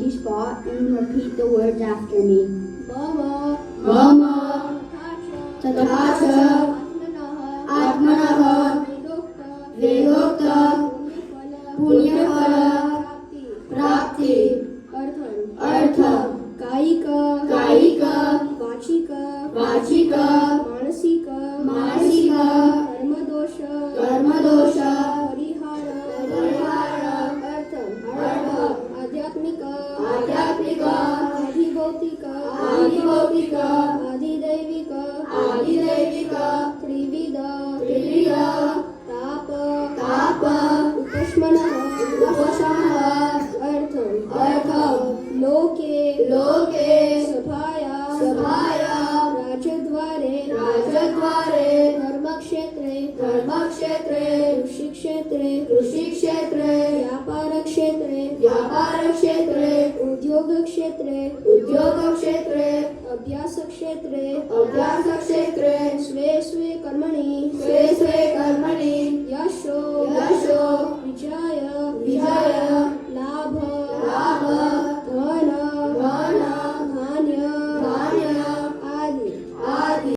empty spot and repeat the words after me. मम तथा च आत्मनः वेदोक्त पुण्यफल प्राप्ति अर्थ कायिक वाचिक मानसिक कर्मदोष परिहार अर्थ आध्यात्मिक आधिभौतिक आधिदैविक त्रिविध ताप उपशमनः अर्थ लोके सभाया राजद्वारे धर्मक्षेत्रे कृषिक्षेत्रे व्यापारक्षेत्रे उद्योगक्षेत्रे अभ्यासक्षेत्रे स्वे कर्मणि